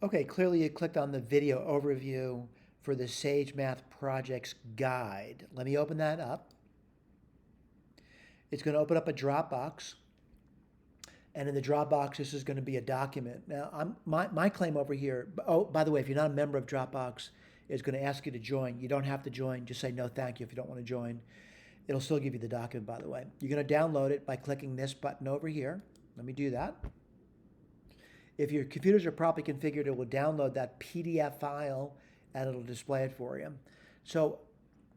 Okay, clearly you clicked on the video overview for the Sage Math Projects Guide. Let me open that up. It's going to open up a Dropbox, and in the Dropbox, this is going to be a document. Now, my claim over here, oh, by the way, if you're not a member of Dropbox, it's going to ask you to join. You don't have to join. Just say no thank you if you don't want to join. It'll still give you the document, by the way. You're going to download it by clicking this button over here. Let me do that. If your computers are properly configured, it will download that PDF file and it'll display it for you. So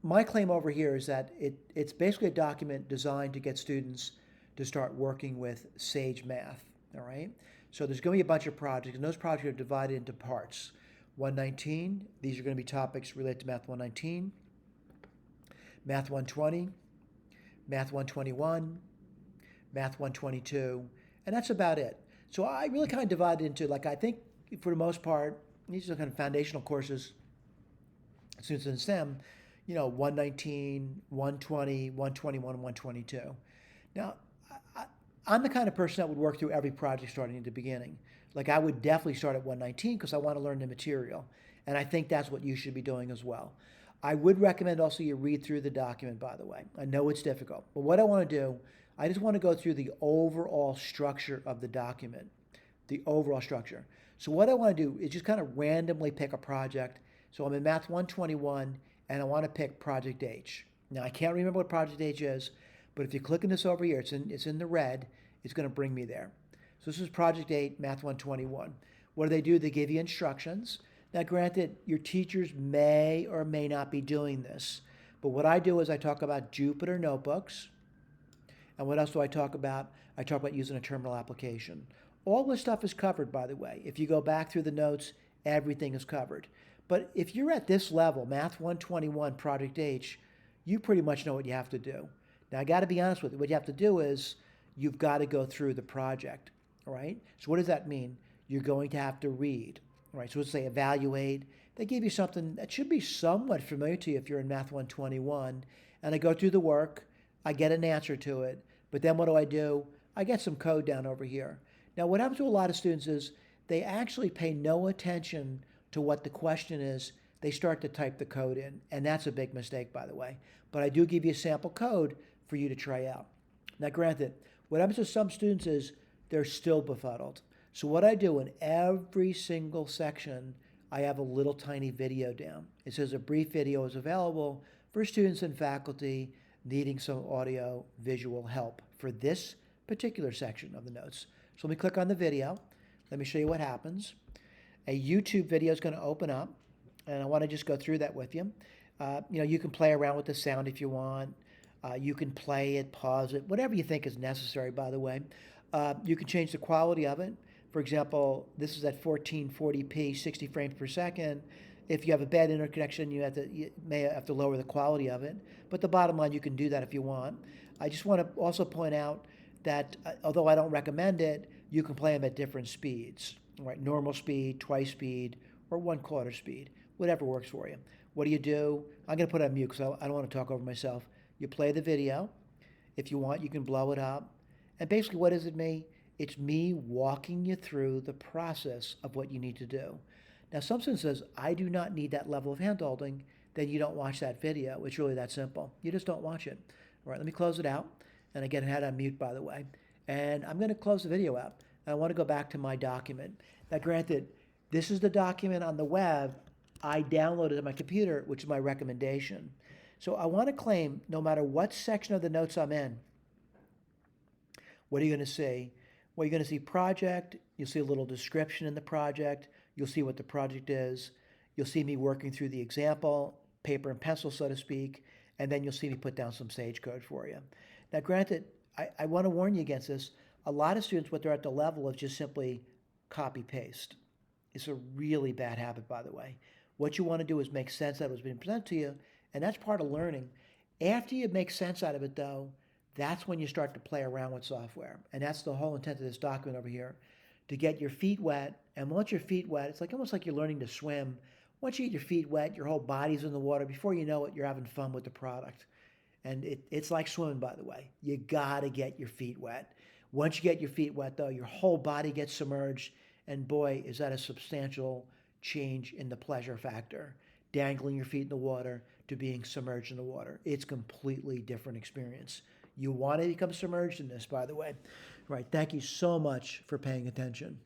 my claim over here is that it's basically a document designed to get students to start working with Sage Math, all right? So there's going to be a bunch of projects, and those projects are divided into parts. 119, these are going to be topics related to Math 119, Math 120, Math 121, Math 122, and that's about it. So I really kind of divided into, like, I think for the most part, these are kind of foundational courses, students in STEM, 119, 120, 121, 122. Now, I, I'm the kind of person that would work through every project starting at the beginning. Like, I would definitely start at 119 because I want to learn the material. And I think that's what you should be doing as well. I would recommend also you read through the document, by the way. I know it's difficult, but what I want to do, I just want to go through the overall structure of the document, the overall structure. So what I want to do is just kind of randomly pick a project. So I'm in Math 121, and I want to pick Project H. Now, I can't remember what Project H is, but if you click on this over here, it's in the red, it's going to bring me there. So this is Project 8, Math 121. What do? They give you instructions. Now, granted, your teachers may or may not be doing this, but what I do is I talk about Jupyter notebooks. And what else do I talk about? I talk about using a terminal application. All this stuff is covered, by the way. If you go back through the notes, everything is covered. But if you're at this level, Math 121, Project H, you pretty much know what you have to do. Now, I got to be honest with you. What you have to do is you've got to go through the project, all right? So what does that mean? You're going to have to read, all right? So let's say evaluate. They give you something that should be somewhat familiar to you if you're in Math 121. And I go through the work. I get an answer to it. But then what do? I get some code down over here. Now, what happens to a lot of students is they actually pay no attention to what the question is. They start to type the code in, and that's a big mistake, by the way. But I do give you a sample code for you to try out. Now, granted, what happens to some students is they're still befuddled. So what I do in every single section, I have a little tiny video down. It says a brief video is available for students and faculty needing some audio visual help for this particular section of the notes. So let me click on the video. Let me show you what happens. A YouTube video is going to open up, and I want to just go through that with you. You can play around with the sound if you want. You can play it, pause it, whatever you think is necessary, by the way. You can change the quality of it. For example, this is at 1440p, 60 frames per second. If you have a bad interconnection, you may have to lower the quality of it. But the bottom line, you can do that if you want. I just want to also point out that although I don't recommend it, you can play them at different speeds, right? Normal speed, twice speed, or 1/4 speed, whatever works for you. What do? I'm going to put it on mute because I don't want to talk over myself. You play the video. If you want, you can blow it up. And basically, what is it me? It's me walking you through the process of what you need to do. Now, some student says, I do not need that level of handholding, then you don't watch that video. It's really that simple. You just don't watch it. All right, let me close it out. And again, I had it on mute, by the way. And I'm going to close the video out. I want to go back to my document. Now, granted, this is the document on the web I downloaded on my computer, which is my recommendation. So I want to claim no matter what section of the notes I'm in, what are you going to see? Well, you're going to see project. You'll see a little description in the project. You'll see what the project is. You'll see me working through the example, paper and pencil, so to speak, and then you'll see me put down some Sage code for you. Now, granted, I want to warn you against this. A lot of students, what they're at the level of just simply copy-paste. It's a really bad habit, by the way. What you want to do is make sense out of what's being presented to you, and that's part of learning. After you make sense out of it, though, that's when you start to play around with software. And that's the whole intent of this document over here, to get your feet wet. And once your feet wet, it's like almost like you're learning to swim. Once you get your feet wet, your whole body's in the water. Before you know it, you're having fun with the product. And it's like swimming, by the way. You got to get your feet wet. Once you get your feet wet, though, your whole body gets submerged, And boy, is that a substantial change in the pleasure factor. Dangling your feet in the water to being submerged in the water. It's completely different experience. You want to become submerged in this, by the way. Right. Thank you so much for paying attention.